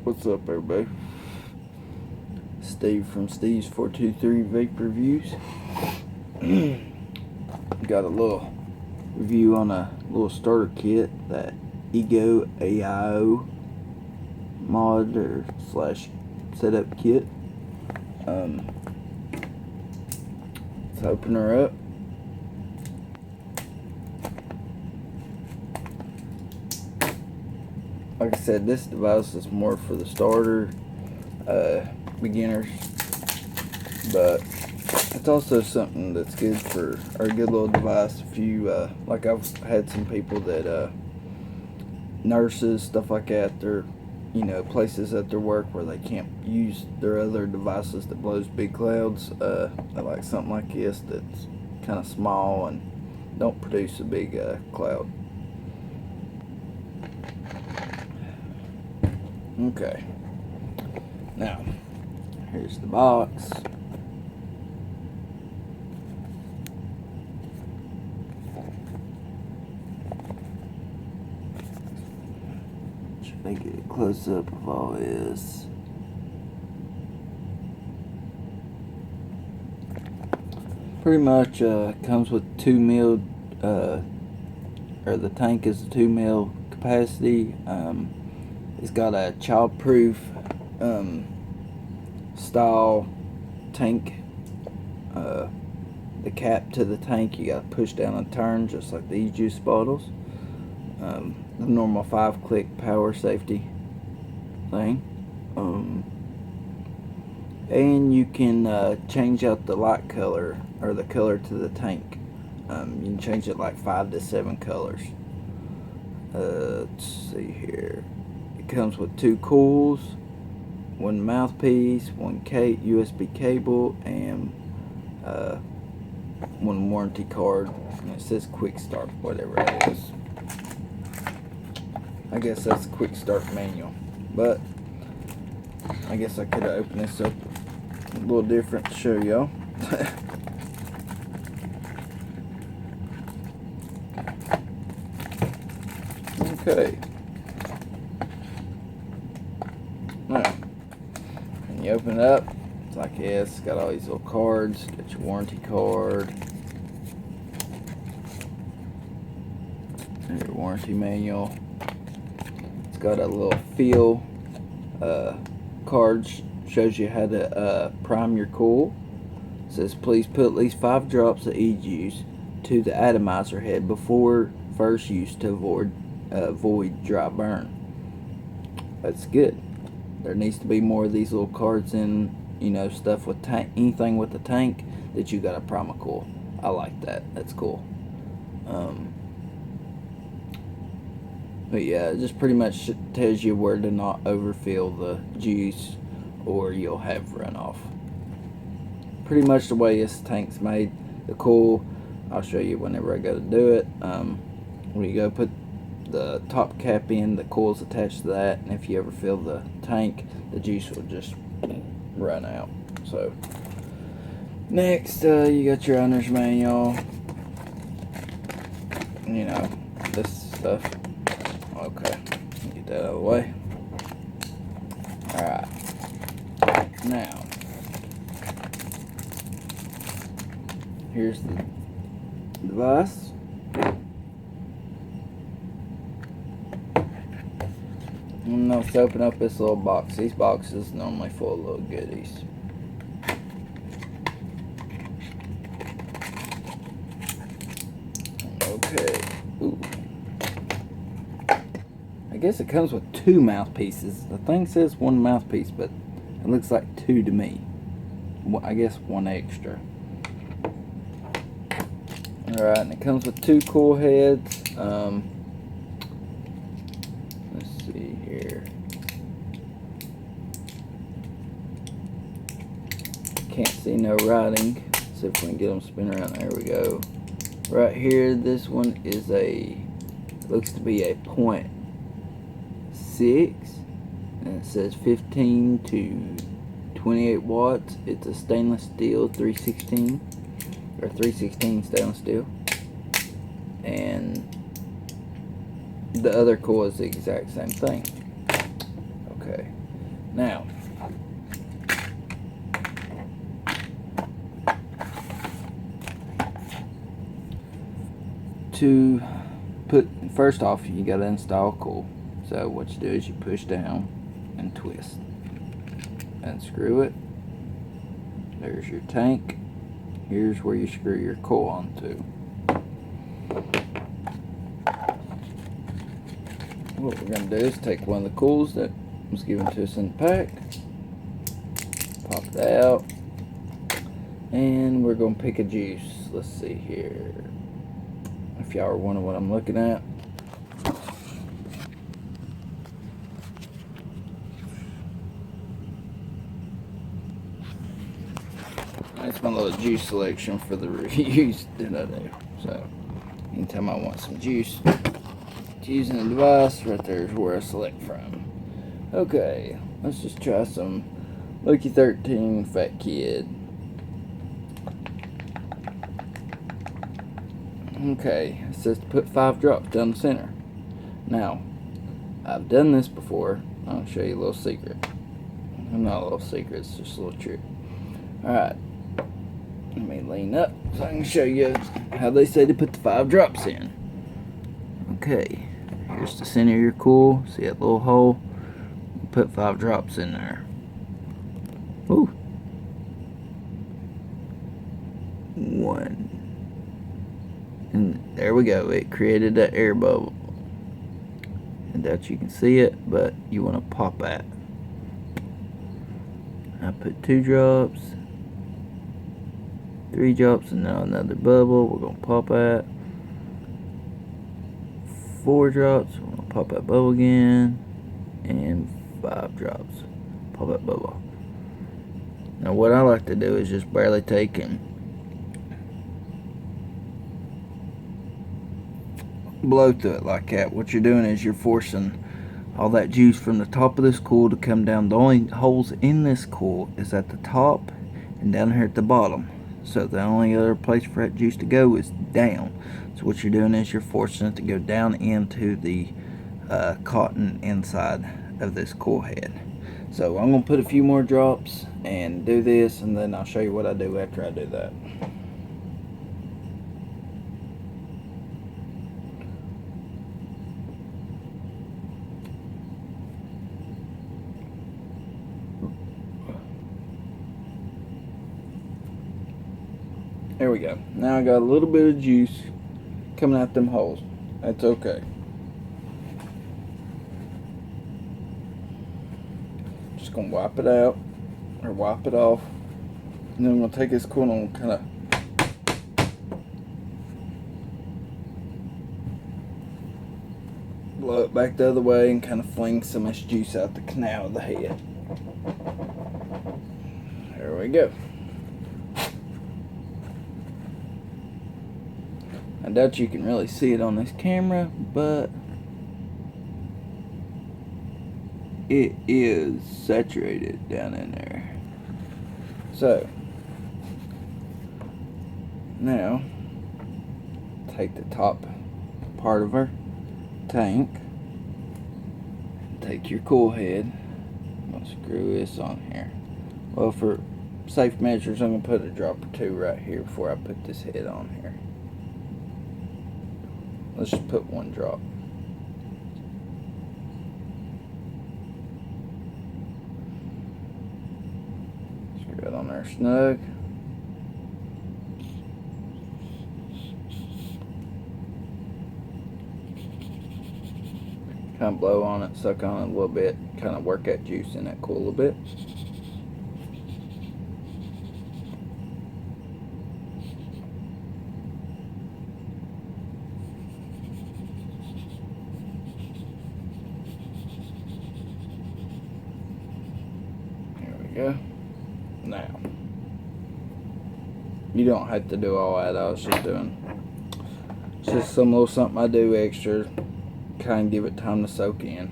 What's up, everybody? Steve from Steve's 423 Vape Reviews. Got a little review on a little starter kit, that Ego AIO mod or slash setup kit. Let's open her up. Like I said, this device is more for the starter beginners, but it's also something that's good for, or a good little device if you like I've had some people that nurses, stuff like that, they're, you know, places at their work where they can't use their other devices that blows big clouds. They like something like this that's kind of small and don't produce a big cloud. Okay, now here's the box. Should make it a close up of all this. Pretty much comes with 2 mil, or the tank is a 2 mil capacity. It's got a child-proof style tank. The cap to the tank you got to push down and turn, just like the e-juice bottles. The normal 5-click power safety thing. And you can change out the light color, or the color to the tank. You can change it like 5 to 7 colors. Let's see here. It comes with 2 coils, 1 mouthpiece, 1 USB cable, and 1 warranty card. And it says quick start, whatever that is. I guess that's a quick start manual, but I guess I could have opened this up a little different to show y'all. Okay. Now, when you open it up, it's like this. It's got all these little cards. Got your warranty card, and your warranty manual. It's got a little feel card, shows you how to prime your coil. It says please put at least 5 drops of e-juice to the atomizer head before first use to avoid dry burn. That's good. There needs to be more of these little cards in, you know, stuff with tank, anything with the tank that you got a prime a coil. I like that. That's cool. But yeah, it just pretty much tells you where to not overfill the juice or you'll have runoff. Pretty much the way this tank's made. The coil, I'll show you whenever I go to do it. When you go put the top cap in, the coil's attached to that, and if you ever fill the tank, the juice will just run out. So next, you got your owner's manual, you know, this stuff. Okay, get that out of the way. Alright, now here's the device. And let's open up this little box. These boxes normally full of little goodies. Okay. Ooh. I guess it comes with 2 mouthpieces. The thing says 1 mouthpiece, but it looks like 2 to me. I guess 1 extra. Alright, and it comes with 2 coil heads. Let's see here. Can't see no writing. See if we can get them spin around. There we go. Right here, this one is looks to be a 0.6, and it says 15 to 28 watts. It's a stainless steel 316 or 316 stainless steel, and the other coil is the exact same thing. Okay, Now, to put, first off, you gotta install coil. So what you do is you push down and twist. Unscrew it. There's your tank. Here's where you screw your coil onto. What we're going to do is take one of the coils that was given to us in the pack, pop it out, and we're going to pick a juice. Let's see here. If y'all are wondering what I'm looking at, that's my little juice selection for the reviews that I do. So anytime I want some juice, using the device, right there is where I select from. Okay, let's just try some Lucky 13 Fat Kid. Okay, it says to put 5 drops down the center. Now, I've done this before. I'll show you a little secret. Not a little secret, it's just a little trick. Alright, let me lean up so I can show you how they say to put the 5 drops in. Okay. Here's the center of your coil. See that little hole? Put 5 drops in there. Ooh. 1. And there we go. It created that air bubble. And that you can see it, but you want to pop that. I put 2 drops. 3 drops and now another bubble. We're going to pop that. 4 drops, we're gonna pop that bubble again, and 5 drops, pop that bubble. Now what I like to do is just barely take and blow through it like that. What you're doing is you're forcing all that juice from the top of this coil to come down. The only holes in this coil is at the top and down here at the bottom. So the only other place for that juice to go is down. So what you're doing is you're forcing it to go down into the cotton inside of this coil head. So I'm going to put a few more drops and do this, and then I'll show you what I do after I do that. There we go. Now I got a little bit of juice coming out them holes. That's okay. Just gonna wipe it out or wipe it off, and then I'm gonna take this coil and kind of blow it back the other way and kind of fling some of this juice out the canal of the head. There we go. I doubt you can really see it on this camera, but it is saturated down in there. So now take the top part of our tank, take your coil head, I'm going to screw this on here. Well, for safe measures, I'm going to put a drop or 2 right here before I put this head on here. Let's just put 1 drop. Screw it on there snug. Kind of blow on it, suck on it a little bit, kind of work that juice in that coil a little bit. Go. Now, you don't have to do all that. I was just doing, it's just some little something I do extra, kind of give it time to soak in.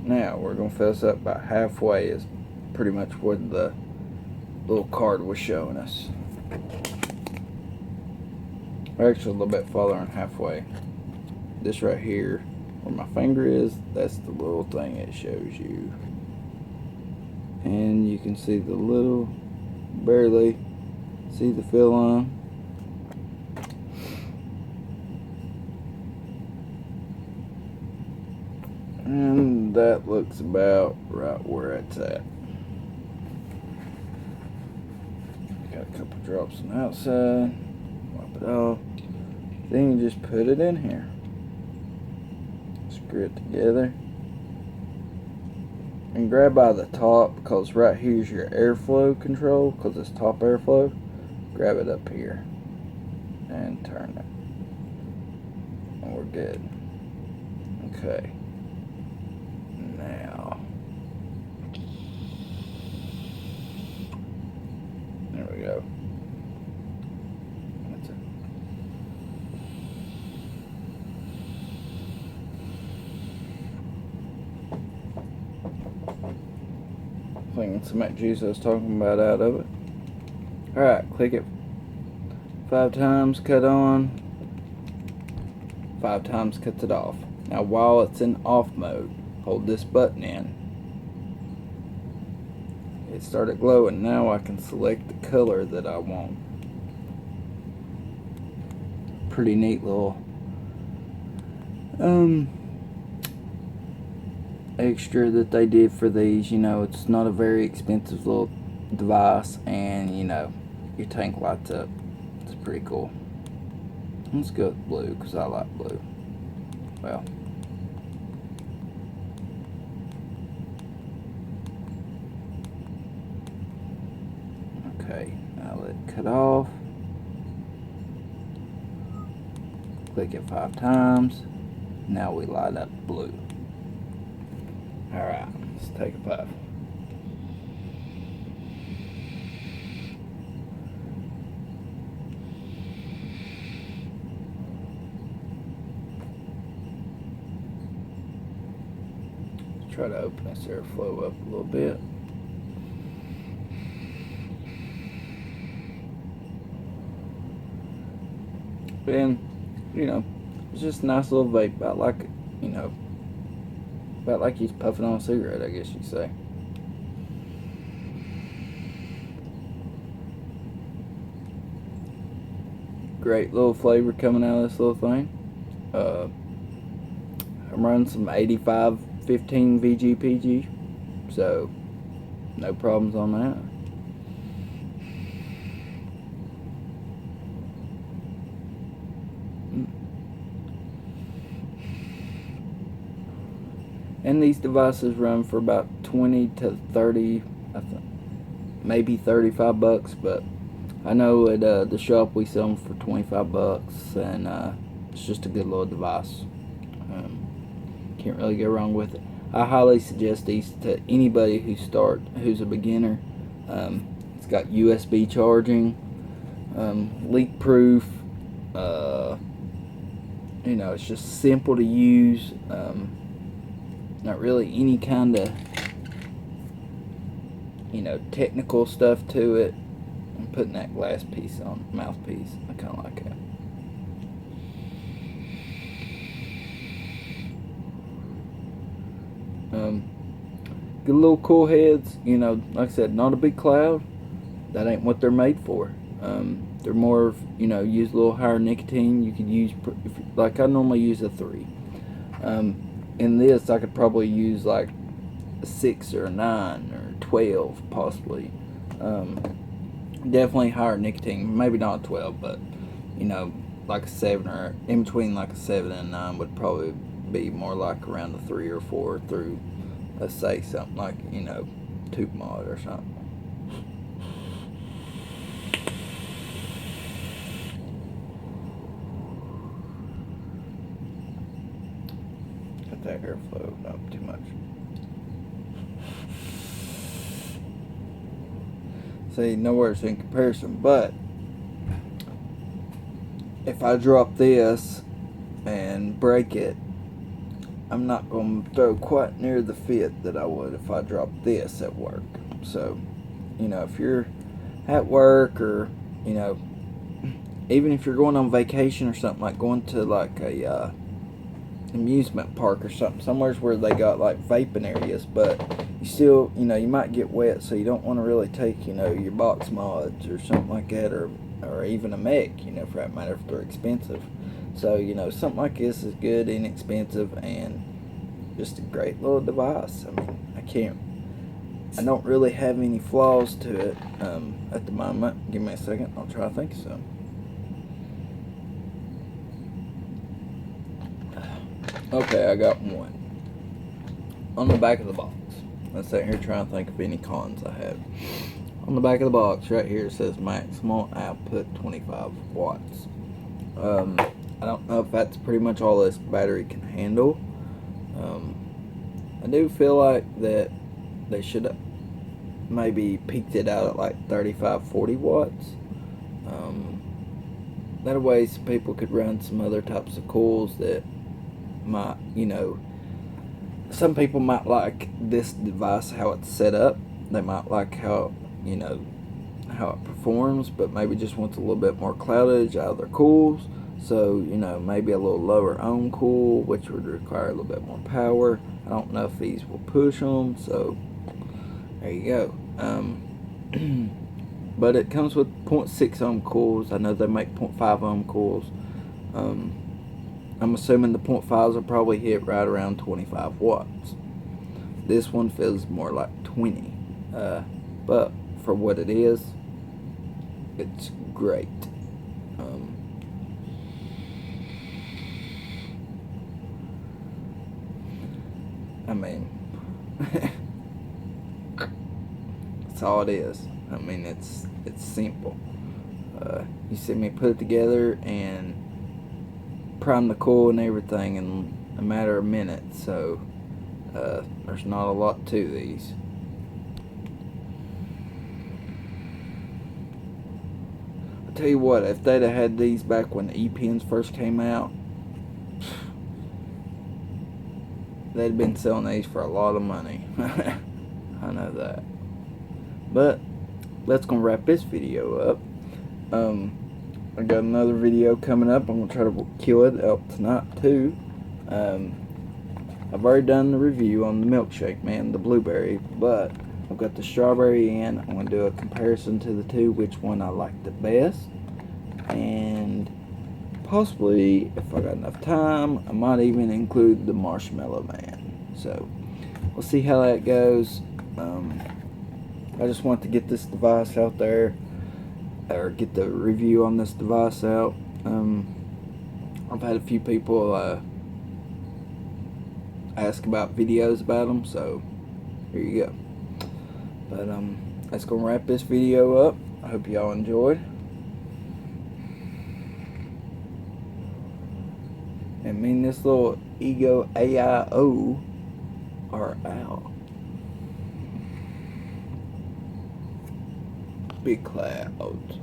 Now we're gonna fill this up about halfway, is pretty much what the little card was showing us. Or actually a little bit farther than halfway. This right here, where my finger is, that's the little thing it shows you. and you can see the little, barely see the fill line. And that looks about right where it's at. Got a couple drops on the outside. Wipe it off. Then you just put it in here. Screw it together. And grab by the top, because right here's your airflow control, because it's top airflow. Grab it up here and turn it. And we're good. Okay. Now, there we go. That's it. Clean some of that juice I was talking about out of it. Alright, click it 5 times, cut on. 5 times cuts it off. Now while it's in off mode, hold this button in. It started glowing. Now I can select the color that I want. Pretty neat little extra that they did for these. You know, it's not a very expensive little device, and you know, your tank lights up. It's pretty cool. Let's go with blue because I like blue. Well, okay, now let it cut off. Click it 5 times. Now we light up blue. Alright, let's take a puff. Let's try to open this airflow up a little bit. And, you know, it's just a nice little vape. About like, you know, about like he's puffing on a cigarette, I guess you'd say. Great little flavor coming out of this little thing. I'm running some 8515 VGPG, so no problems on that. And these devices run for about 20 to 30, I think, maybe 35 bucks, but I know at the shop we sell them for 25 bucks, and it's just a good little device. Can't really go wrong with it. I highly suggest these to anybody who's a beginner. It's got USB charging, leak proof. You know, it's just simple to use. Not really any kind of, you know, technical stuff to it. I'm putting that glass piece on, mouthpiece. I kind of like it. Good little cool heads. You know, like I said, not a big cloud. That ain't what they're made for. They're more, you know, use a little higher nicotine. You could use, like I normally use a 3. In this, I could probably use like a 6 or a 9 or 12 possibly. Definitely higher nicotine. Maybe not a 12, but you know, like a 7, or in between like a 7 and 9 would probably be more like around a 3 or 4 through, let's say something like, you know, tube mod or something. Got that airflow up too much. See, nowhere in comparison, but if I drop this and break it, I'm not going to throw quite near the fit that I would if I dropped this at work. So, you know, if you're at work, or, you know, even if you're going on vacation or something, like going to like a amusement park or something, somewhere where they got like vaping areas, but you still, you might get wet, so you don't want to really take, your box mods or something like that, or even a mech, for that matter, if they're expensive. So, something like this is good, inexpensive, and just a great little device. I mean, I don't really have any flaws to it at the moment. Give me a second, I'll try to think of some. Okay, I got one. On the back of the box, let's sit here trying to think of any cons I have. On the back of the box, right here, it says maximal output 25 watts. I don't know if that's pretty much all this battery can handle. I do feel like that they should have maybe peaked it out at like 35-40 watts. That way some people could run some other types of coils that might, some people might like this device, how it's set up. They might like how, how it performs, but maybe just wants a little bit more cloudage out of their coils. So, maybe a little lower ohm coil, which would require a little bit more power. I don't know if these will push them, so there you go. But it comes with 0.6 ohm coils. I know they make 0.5 ohm coils. I'm assuming the 0.5s will probably hit right around 25 watts. This one feels more like 20. But for what it is, it's great. I mean, that's all it is. I mean, it's simple. You see me put it together and prime the coil and everything in a matter of minutes. So there's not a lot to these. I tell you what, if they'd have had these back when the E-pens first came out, they'd been selling these for a lot of money. I know that. But that's gonna wrap this video up. I got another video coming up. I'm gonna try to kill it up tonight too. I've already done the review on the milkshake, man, the blueberry, but I've got the strawberry in. I'm gonna do a comparison to the two, which one I like the best, and possibly, if I got enough time, I might even include the Marshmallow Man. So we'll see how that goes. I just want to get this device out there, or get the review on this device out. I've had a few people ask about videos about them, so here you go. But that's gonna wrap this video up. I hope y'all enjoyed. And me and this little Ego AIO are out. Big clouds.